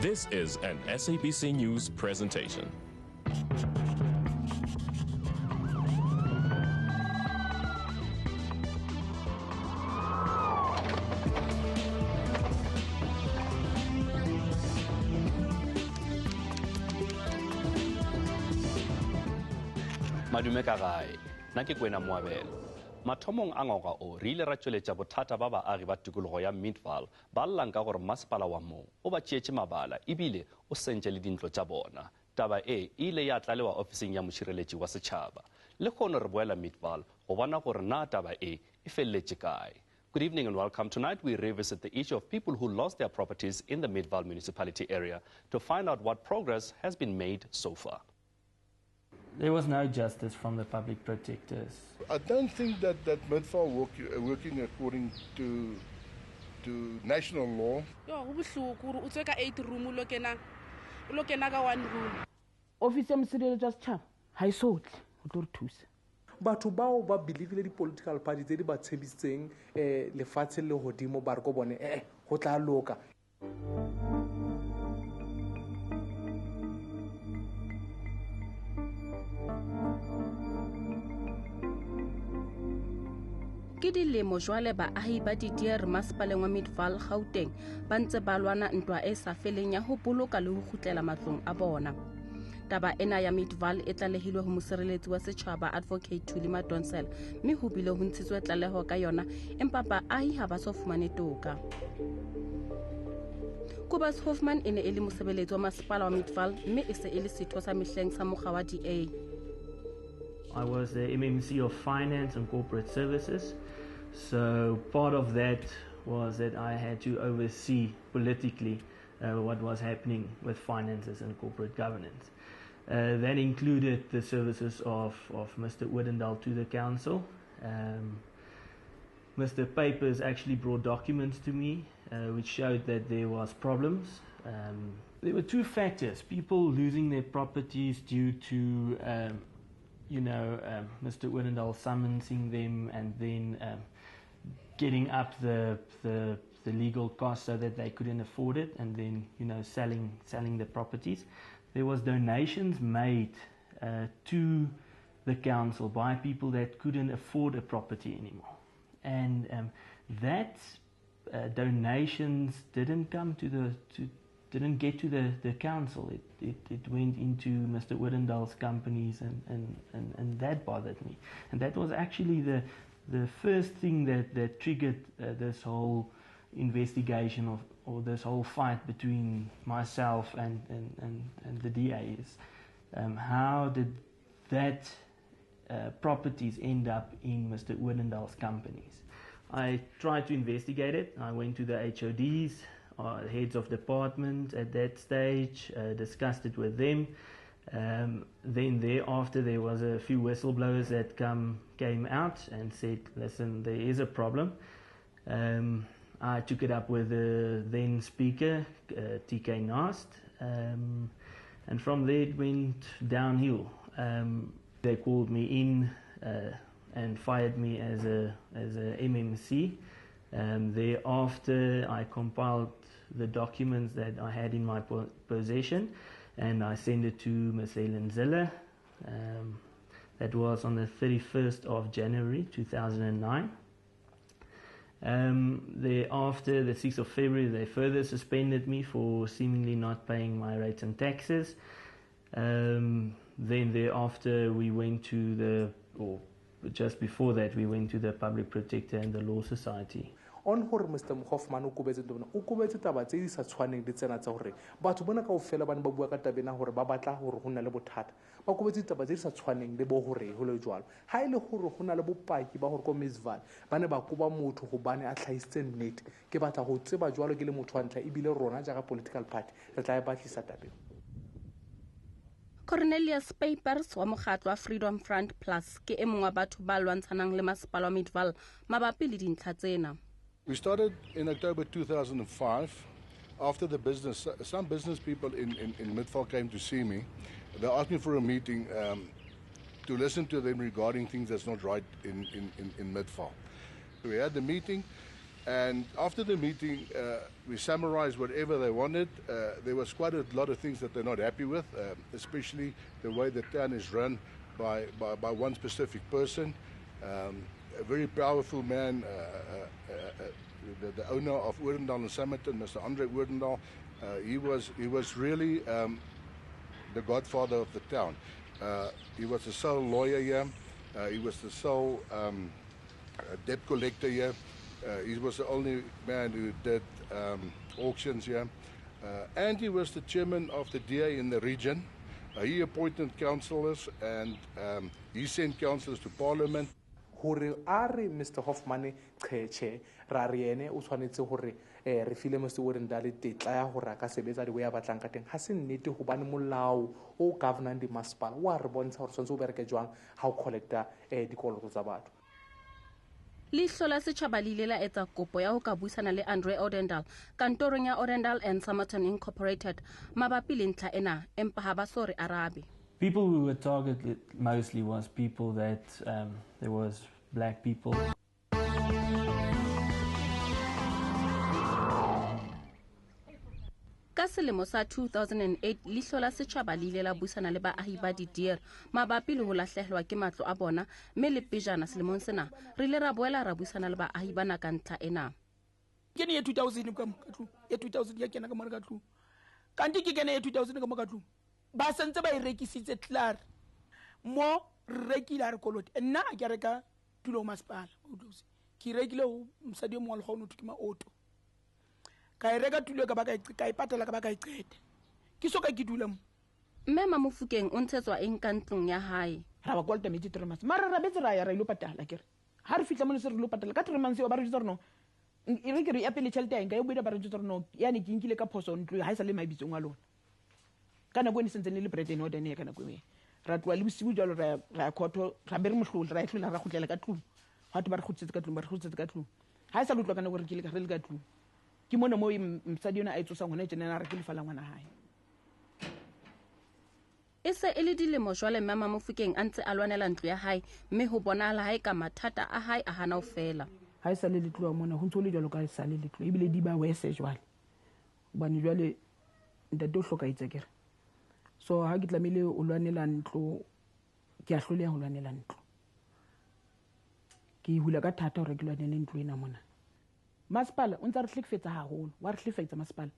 This is an SABC News presentation. Madume ka gae nna ke Kwena Moabelo mathomong a ngwaga o re ile ra tsweletša bothata ba baagi ba tikologo ya Midvaal ba llang ka gore masepala wa moo o ba tšeetše mabala ebile o sentše le dintlo tša bona. Taba e ile ya tlalewa ofising ya mošireletši wa setšhaba le kgono re boela Midvaal go bona gore na taba e feleletše kae. Good evening and welcome. Tonight we revisit the issue of people who lost their properties in the Midvaal municipality area to find out what progress has been made so far. There was no justice from the public protectors. I don't think that Midvaal working according to national law. Office ya mošireletši wa setšhaba ha e sotle go tlo re thusa. Batho bao ba believe le di-political party tse di ba tshebisitseng lefatshe le godimo ba re ko bone go tla loka. Ke dilemo jwale baahi ba didier masepaleng wa Midvaal Gauteng ba ntse ba lwana ntwa e sa feleng ya ho boloka le ho kgutlela matlong a bona. Taba ena ya Midvaal e tlalehilwe ho mosereletsi wa setjhaba Advocate Thuli Madonsela mme ho bile ho ntshitswe tlaleho ka yona empa baahi ha ba so fumane toka. Kobus Hoffman e ne e le mosebeletsi wa masepala wa Midvaal mme e se e le setho sa mehleng sa mokga wa DA. I was the MMC of Finance and Corporate Services, so part of that was that I had to oversee politically what was happening with finances and corporate governance. That included the services of Mr. Odendaal to the council. Mr. Papers actually brought documents to me which showed that there was problems. There were two factors: people losing their properties due to Mr. Odendaal summoning them and then getting up the legal costs so that they couldn't afford it, and then selling the properties. There was donations made to the council by people that couldn't afford a property anymore, and that donations didn't come didn't get to the council. It went into Mr. Odendaal's companies, and that bothered me. And that was actually the first thing that triggered this whole investigation or this whole fight between myself and the DAs. How did that properties end up in Mr. Odendaal's companies? I tried to investigate it. I went to the HODs, heads of department at that stage, discussed it with them. Then thereafter there was a few whistleblowers that came out and said, listen, there is a problem. I took it up with the then speaker, TK Nast, and from there it went downhill. They called me in and fired me as a MMC. Thereafter I compiled the documents that I had in my possession and I sent it to Ms. Helen Ziller. That was on the 31st of January 2009. Thereafter, the 6th of February, they further suspended me for seemingly not paying my rates and taxes. Then thereafter we went to just before that we went to the Public Protector and the Law Society. On gore Mr. Hoffman o kubetse taba tse di sa tshwaneng di tsena tsa gore batho bona kaofela ba ne ba bua ka tabena gore ba batla gore go nna le bothata ba kubetse taba tse di sa tshwaneng le bo gore go le jwalo ha ile gore go na le bopaki ba gore ko Midvaal ba ne ba kuba motho go bane a tlhaisitse nnete ke batla go tseba jwalo ke le motho wa ntla ebile rona jaaka political party re tla e batlisa tabeng. Cornelius Papers wa mokgatlo wa Freedom Front Plus ke e mongwe wa batho ba lwantshanang le masepala wa Midvaal mabapi le dintlha tsena. We started in October 2005. After some business people in Midvaal came to see me. They asked me for a meeting to listen to them regarding things that's not right in Midvaal. We had the meeting, And after the meeting, we summarized whatever they wanted. There was quite a lot of things that they're not happy with, especially the way the town is run by one specific person. A very powerful man, the owner of Odendaal and Summerton, Mr. Andre Odendaal. He was really the godfather of the town. He was the sole lawyer here. He was the sole debt collector here. He was the only man who did auctions here. And he was the chairman of the DA in the region. He appointed councillors and he sent councillors to parliament. Hore are Mr. Hoffman Cheche Rariene o tshwanetse hore re file Mr. Odendaal tetla ya hore ka sebetsa di way batlang ka teng ha se nnete go bane molao o governor di masipala wa re bontsha hore tshwanetse o bereke jwang ha o collecta dikoloto tsa batho. Leihlo la Sechaba le ile la etsa kopo ya ho ka buisana le Andre Odendaal kantorong ya Odendaal and Summerton Incorporated mabapi le ntlha ena empa ha ba so re arabe. People who were targeted mostly was people that there was black people. Ka selemo sa 2008 Leihlo la Sechaba le ile la buisana le baahi ba Didier mabapi le ho lahlehelwa ke matlo a bona mme le pejana selemong sena re ile ra boela ra buisana le baahi bana ka ntlha ena. Ke ne 2000 ka mokatlo ya 2000 ya kena ka mora ka tlo kanti ke kena ya 2000 ka mora ka tlo ba sentse ba irekisitse tlar mo rekile a re colluded nna ke reka tulo masipala ke rekile ho msadi mo le gone tukima auto ka reka tulo ka ba ka ipatela ka ba ka iqeta ke soka ke dula mo mme Mamofokeng o ntshetswa eng ka ntlong ya hae ra ba kolta metsi 3 months mara ra betse ra ya ra ilo patala kere ha re fitla mo le se re lo patala ka 3 months ba re ditsa reno e re ke re ya pele tšhelete ya enka e buile ba re ditsa reno ya ne ke nkile ka phoso ntlo ha isa le maibitsong a lona kana go ne sentse le bread and order ne kana go ra twa le bosibu jalo ra khotho ra bere mohlolo ra itlola ra khotlela ka tlu ha te ba re khotsetse ka tlu ba re khotsetse ka tlu ha isa lutlwa kana go re ke le ka re le ka tlu ke mona mo mtsadi yona a itsosa ngwana tsena na re ke le fala ngwana hae e se e le dilemo jwale mme Mamofokeng a ntse a lwanela ntlo ya hae mme ho bonala hae ka mathata a hae a hana ho fela ha isa le letlo mona ho ntse le jalo ka isa le letlo ebile di ba wese jwale bane jwale ntate o hloka itsekere so ha ke tlamile o lwanela ntlo ke a hloleha ho lwanela ntlo ke hula ka thata hore ke lwanele ntlo ena mona masipala o ntse re hlekefetsa haholo wa re hlefetsa masipala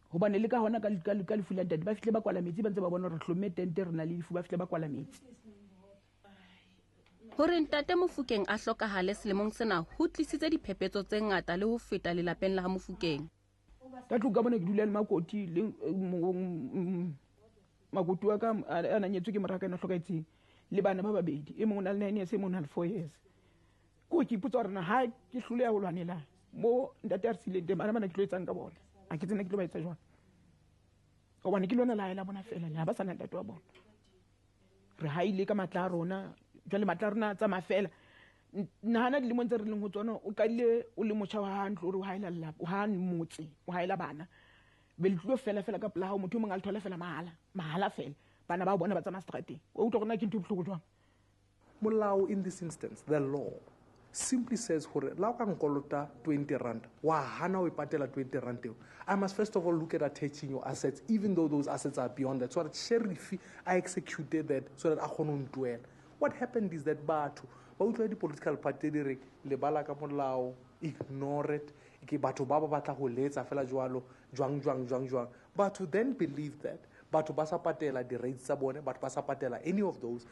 hobane le ka hona ka lefu la ntate ba fihle ba kwala metsi ba ntse ba bona re hlomme tente re na le lefu ba fihle ba kwala metsi hore ntate Mofokeng a hlokahale selemong sena ho tlisitse diphephetso tse ngata le ho feta lelapeng la Mofokeng ka tlo ka bona ke dula le makoti le makoti wa ka a nanyetswe ke moraka ena hlokaetseng le bana ba babedi e mongwe o na le 9 years e mongwe o na le 4 years ko ke ipotsa rena ha ke hloleha ho lwanela mo ntate a re sileng teng bana ke tlo etsang ka bona a ke tsena ke tlo ba etsa jwang hobane ke lona la bona fela le ha ba sana ntate wa bona re ha ile ka matla a rona jwale matla a rona tsa mafela nahana dilemo tse re leng ho tsona o qadile o le motjha wa hantlo o re o haela lla o ha motse o haela bana be le tlo fela ka pela motho o mong a le thola fela mahala fela bana ba bona ba tsamaya strateng o utlwa gona ke ntho bohloko jwang molao in this instance the law simply says hore la ka nkolota 20 rand wa hana o ipatela 20 rand eo I must first of all look at attaching your assets even though those assets are beyond that so that sheriff I executed that so that a kgone ho ntuela. What happened is that batho ba utlwa di political party di re le bala ka molao ignore it ke batho ba batla go letsa fela jwalo jwang but to then believe that batho ba sa patela di rates tsa bone batho ba sa patela any of those.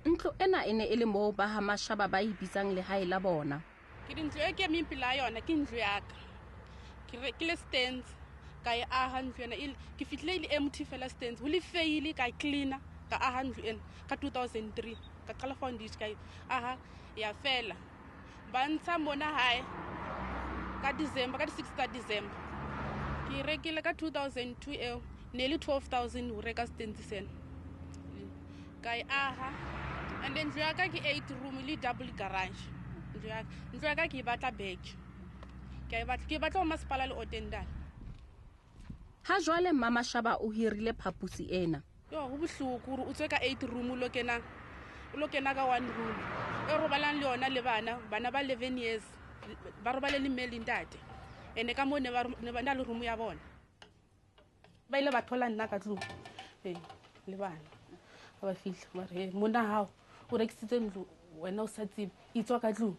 ntlo ena ene e le mo ba ha mashaba ba ibitsang le hae la bona ke dintlo e ke mimpila yona ke ntlo ya ka ke le stands ka e aha ntlo ena ke fitlile ile empty fela stands ho le fail ka cleaner ka aha ntlo ena ka 2003 ka qala foundation ka aha ya fela ba ntsha mona hae ka December ka 6 ka December ke rekile ka 2002 eo nearly 12,000 ho reka stands sena ka e aha and then ntlo ya ka ke 8 room le double garage ntlo ya ka ke batla back ke batla masipala le Odendaal ha jwale mama Shaba o hirile phapusi ena yo ho bohloko hore o tswe ka 8 room lo kena ka 1 room robalang le yona le bana ba 11 years ba robale le mme le ntate ene ka mo ne ba na le room ya bona ba ile ba thola nna ka tlung le bana ba fihla ba re mona hao o rekisitse ntlo wena o sa tsebe itswa ka tlung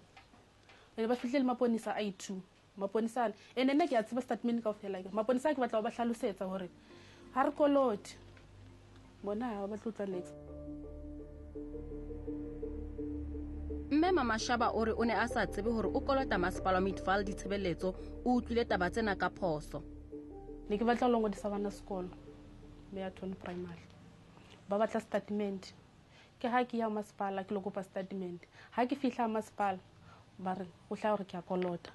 ene ba fihle le maponisa a i2 maponisa ene nne ke a tseba statement ka ofela ke maponisa ke batla ba hlalosetsa hore ha re koloti mona hao ba tlotla next. Mme Mama Shaba o re o ne a sa tsebe hore o kolota masepala wa Midvaal ditshebeletso o utlwile taba tsena ka phoso. Ne ke batla lo ngodisa bana sekolo me ya Tony primary ba batla statement ke ha ke ya masepala ke lo kopa statement ha ke fihla masepala ba re o hla hore ke a kolota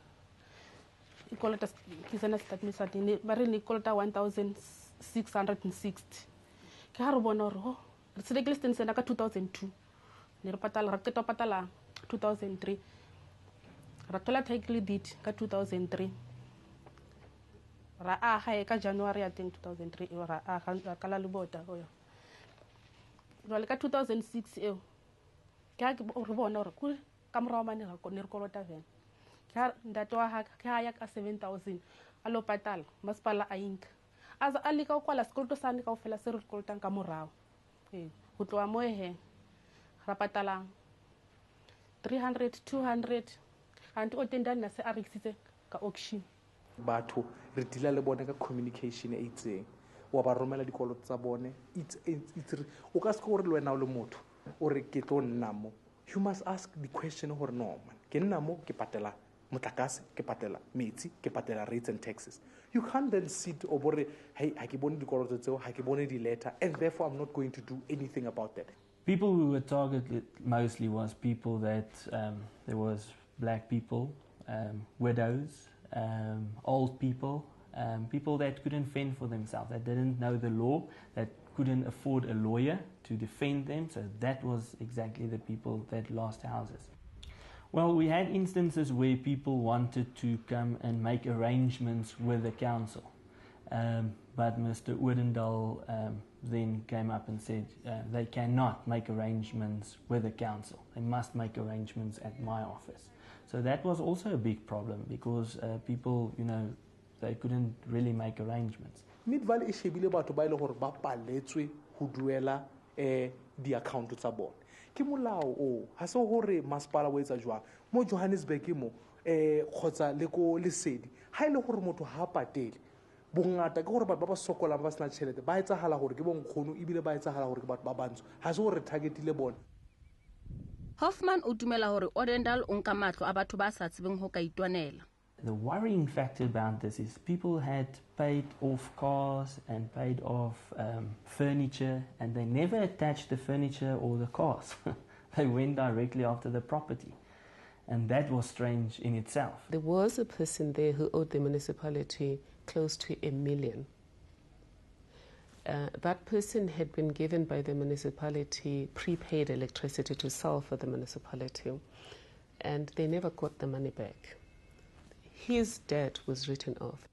ikolota ke sena statement sa tene ba re ni kolota 1660 ke ha re bona hore re tsedekile statement sena ka 2002 ne re patala ra qeta patala 2003 ra thola title deed ka 2003 ra aha ka January ya 2003 ra aha kala le bota hoyo jwale ka 2006 eo ke ha re bona hore ku ka morao mane ra ne re kolota vena ka ntate wa ha ka ya ka 7000 alo patala masipala a inka aza alika kwala sekoloto sane ka ofela se re kolotang ka morao ho tloa mo ra patala 300 200 anti Odendaal na se a rekisitse ka auction batho re dila le bone ka communication e itseng wa ba romela dikoloto tsa bone o ka se go re le wena o le motho o re ke tlo nna mo you must ask the question hore no man ke nna mo ke patela motlakase ke patela metsi ke patela rates and taxes. You can't then sit o bore hey ha ke bone dikoloto tseo ha ke bone di letter and therefore I'm not going to do anything about that. People who were targeted mostly was people that there was black people, widows, old people, people that couldn't fend for themselves, that didn't know the law, that couldn't afford a lawyer to defend them. So that was exactly the people that lost houses. Well, we had instances where people wanted to come and make arrangements with the council. But Mr. Odendaal then came up and said they cannot make arrangements with the council. They must make arrangements at my office. So that was also a big problem because people, they couldn't really make arrangements. Midvaal e shebile batho ba ile gore ba paletswe ho duela di-account tsa bone. Ke molao o ha se hore masipala o etsa jwang mo Johannesburg mo khotsa le ko lesedi ha ile gore motho ha patele bongata ke gore batho ba sokolang ba sena tšhelete ba etsagala gore ke bonkgono ebile ba etsagala gore ke batho ba bantsho ha se gore targetile bone. Hoffman o dumela hore Odendaal o nka matlo a batho ba sa tsebeng ho ka itwanela. The worrying factor about this is people had paid off cars and paid off furniture, and they never attached the furniture or the cars. They went directly after the property. And that was strange in itself. There was a person there who owed the municipality close to $1 million. That person had been given by the municipality prepaid electricity to sell for the municipality, and they never got the money back. His debt was written off.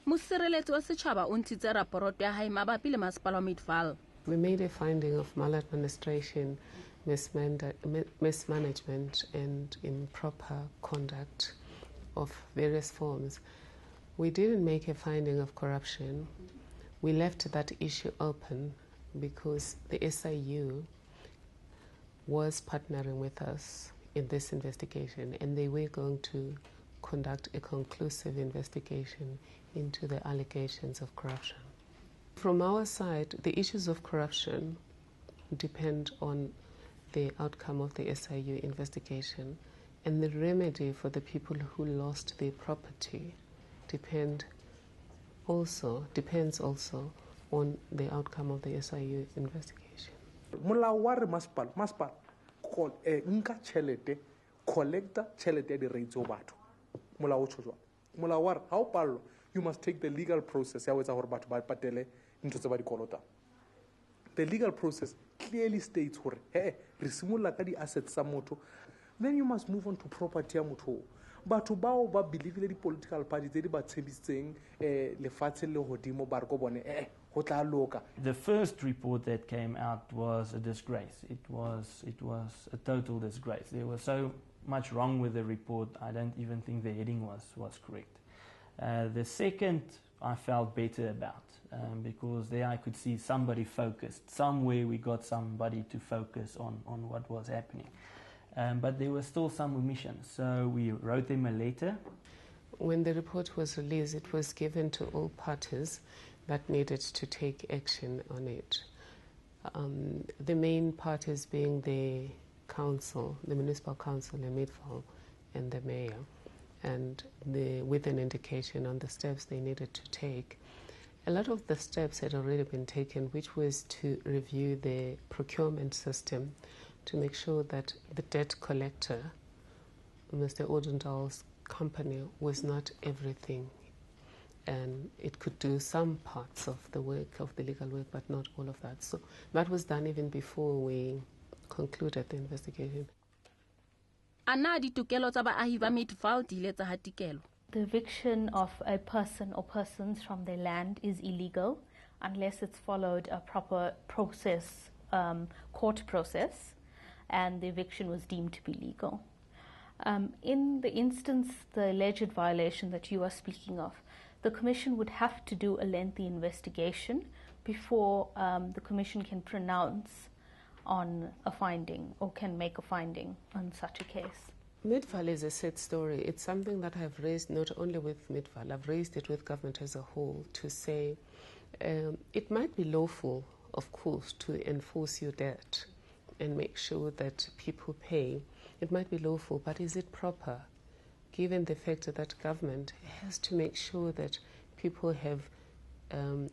Mosireletsi wa Sechaba o ntshitse raporoto ya hae mabapi le masepala wa Midvaal. We made a finding of maladministration, mismanagement and improper conduct of various forms. We didn't make a finding of corruption. We left that issue open because the SIU was partnering with us in this investigation, and they were going to conduct a conclusive investigation into the allegations of corruption. From our side, the issues of corruption depend on the outcome of the SIU investigation, and the remedy for the people who lost their property depends also on the outcome of the SIU investigation. Molao wa re masipala nka tšhelete collector tšhelete ya di-rates o batho molao o tsho jwang molao wa re ha o palelwa you must take the legal process ya o etsa gore batho ba patele ntho tse ba di kolotang. The legal process clearly states gore re simolola ka di-assets tsa motho, then you must move on to property ya motho. Batho bao ba believile di-political party tse di ba tshebisitseng lefatshe le godimo ba re ko bone go tla loka. The first report that came out was a disgrace. It was a total disgrace. There was so much wrong with the report, I don't even think the heading was correct. The second I felt better about because there I could see somebody focused. Somewhere we got somebody to focus on what was happening. But there were still some omissions, so we wrote them a letter. When the report was released, it was given to all parties that needed to take action on it. The main parties being the council, the municipal council in Midvaal, and the mayor, and with an indication on the steps they needed to take. A lot of the steps had already been taken, which was to review the procurement system to make sure that the debt collector, Mr. Odendaal's company, was not everything, and it could do some parts of the work, of the legal work, but not all of that. So that was done even before we concluded the investigation. Ana ditokelo tsa baahi ba Midvaal di ile tsa hatikelo. The eviction of a person or persons from their land is illegal unless it's followed a proper process, court process, and the eviction was deemed to be legal. In the instance, the alleged violation that you are speaking of, the Commission would have to do a lengthy investigation before the Commission can pronounce on a finding or can make a finding on such a case. Midvaal is a sad story. It's something that I've raised not only with Midvaal, I've raised it with government as a whole to say it might be lawful, of course, to enforce your debt and make sure that people pay. It might be lawful, but is it proper, given the fact that government has to make sure that people have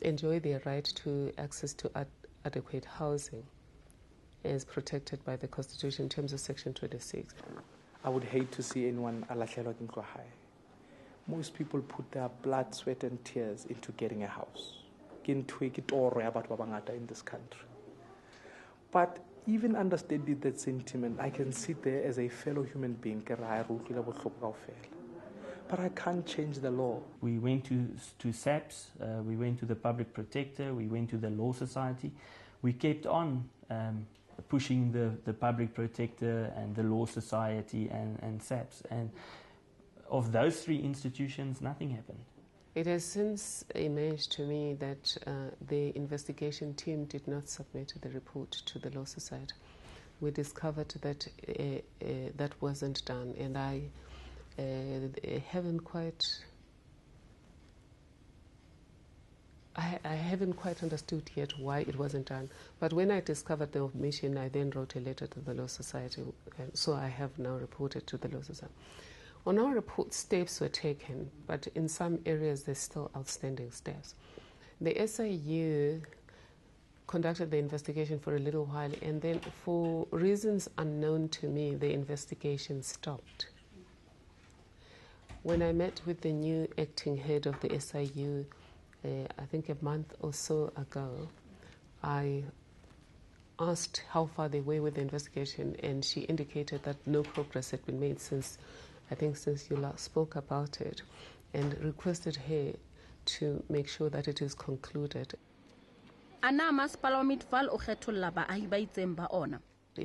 enjoy their right to access to adequate housing as protected by the Constitution in terms of Section 26. I would hate to see anyone alahlelwa ke ntlo hae. Most people put their blood, sweat and tears into getting a house. Ke ntho ke toro ya batho ba bangata in this country. But even understanding that sentiment, I can sit there as a fellow human being, but I can't change the law. We went to SABC, we went to the Public Protector, we went to the Law Society. We kept on pushing the Public Protector and the Law Society and SABC. And of those three institutions, nothing happened. It has since emerged to me that the investigation team did not submit the report to the Law Society. We discovered that that wasn't done, and I haven't quite understood yet why it wasn't done. But when I discovered the omission, I then wrote a letter to the Law Society, and so I have now reported to the Law Society. On our report, steps were taken, but in some areas there's still outstanding steps. The SIU conducted the investigation for a little while, and then for reasons unknown to me, the investigation stopped. When I met with the new acting head of the SIU, I think a month or so ago, I asked how far they were with the investigation, and she indicated that no progress had been made since you last spoke about it, and requested her to make sure that it is concluded. If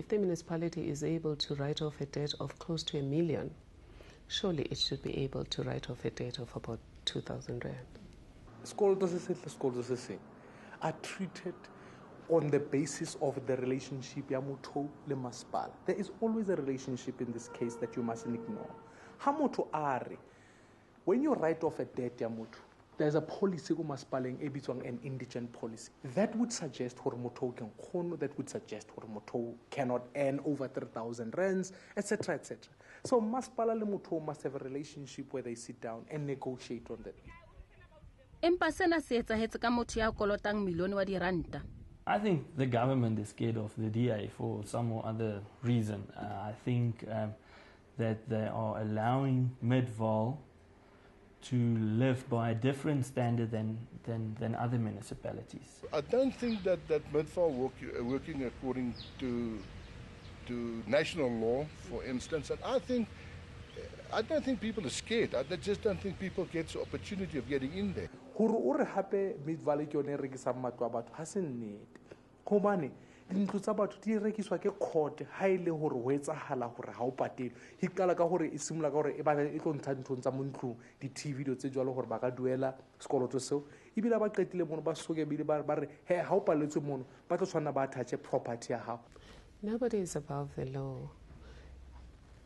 the municipality is able to write off a debt of close to R1 million, surely it should be able to write off a debt of about 2,000 rand. Schools are treated on the basis of the relationship ya motho le masipala. There is always a relationship in this case that you mustn't ignore. Ha motho are, when you write off a debt ya motho, there's a policy go maspaleng e bitswang an indigent policy. That would suggest hore motho ke nkgono, that would suggest hore motho cannot earn over 3,000 rands, etc., etc. So maspala le motho must have a relationship where they sit down and negotiate on that. I think the government is scared of the DA for some or other reason. I think that they are allowing Midvaal to live by a different standard than other municipalities. I don't think that Midvaal working according to national law, for instance, and I think I don't think people are scared. I just don't think people get the opportunity of getting in there. Hore o re hape Midvaal ke yone rekisa matlo a batho ha se nnete. Khobane dintlo tsa batho di rekiswa ke court ha ile hore ho etsahala hore ha o patele. Hi qala ka hore e simula ka hore e ba e tlo ntsha ntho tsa montlong di TV tse jwalo hore ba ka duela sekoloto seo. Ibile ba qetile mono ba soke bile ba re he ha o paletswe mono ba tlo tshwana ba touch property ya hao. Nobody is above the law.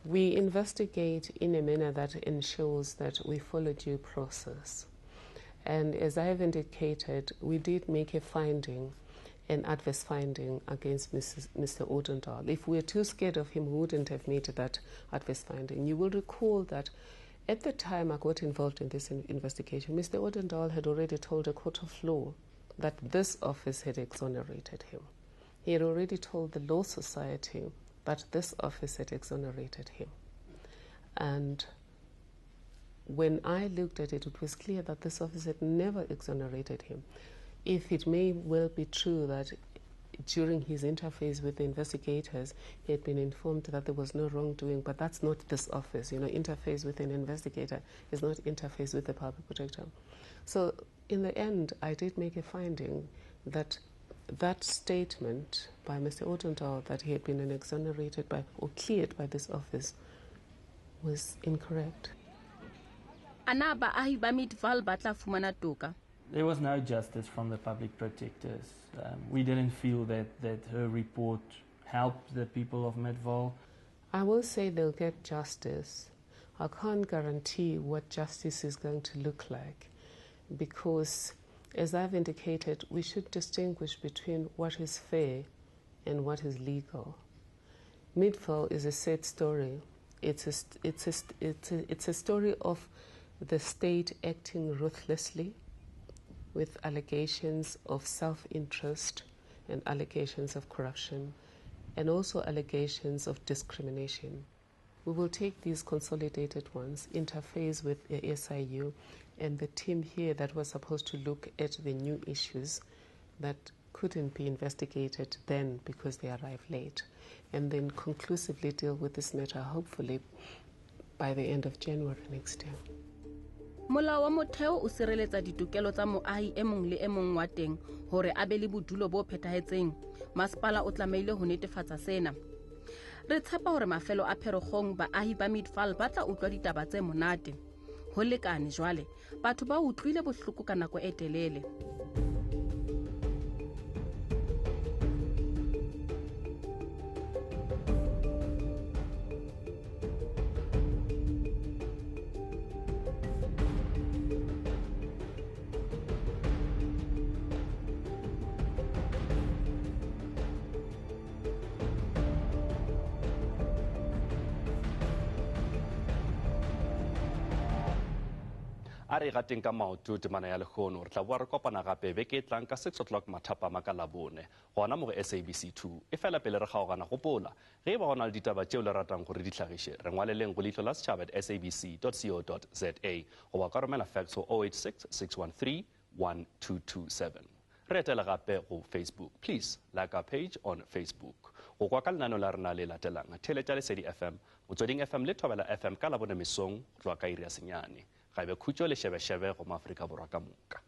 We investigate in a manner that ensures that we follow due process. And as I have indicated, we did make a finding, an adverse finding against Mr. Odendaal. If we were too scared of him, we wouldn't have made that adverse finding. You will recall that at the time I got involved in this investigation, Mr. Odendaal had already told a court of law that this office had exonerated him. He had already told the Law Society that this office had exonerated him. And when I looked at it, it was clear that this office had never exonerated him. If it may well be true that during his interface with the investigators, he had been informed that there was no wrongdoing, but that's not this office. You know, interface with an investigator is not interface with the public protector. So in the end, I did make a finding that that statement by Mr. Odendaal that he had been exonerated by or cleared by this office was incorrect. Ana baahi ba Midvaal ba tla fumana toka? There was no justice from the public protectors. We didn't feel that her report helped the people of Midvaal. I will say they'll get justice. I can't guarantee what justice is going to look like because, as I've indicated, we should distinguish between what is fair and what is legal. Midvaal is a sad story. It's a story of the state acting ruthlessly with allegations of self-interest and allegations of corruption and also allegations of discrimination. We will take these consolidated ones, interface with the SIU and the team here that was supposed to look at the new issues that couldn't be investigated then because they arrived late, and then conclusively deal with this matter, hopefully by the end of January next year. Molao wa motheo o sireletsa ditokelo tsa moahi e mong le e mong wa teng hore a be le bodulo bo phethahetseng. Masepala o tlameile ho netefatsa sena. Re tshepa hore mafelo a pherogong baahi ba Midvaal ba tla utlwa ditaba tse monate. Ho lekane jwale, batho ba utlwile bohloko ka nako e telele. a re gateng ka maoto temana ya lekgono re tla boa re kopana gape beke tlang ka 6 o'clock mathapama ka labone gona mo go SABC 2 e fela pele re kgaogana gopola ge e ba gona le ditaba tšeo le ratang gore di tlhagiše re ngwaleleng go Leihlo la Sechaba at sabc.co.za goba ka romela fax go 086 613 1227 re etela gape go Facebook. Please like our page on Facebook. Go kwa ka lenaneo la rena le latelang Theletša Lesedi FM, Motsweding FM le Thobela FM ka labone mesong go tloa ka iri ya senyane ga be khutšo le šebešebe go Maafrika Borwa ka moka.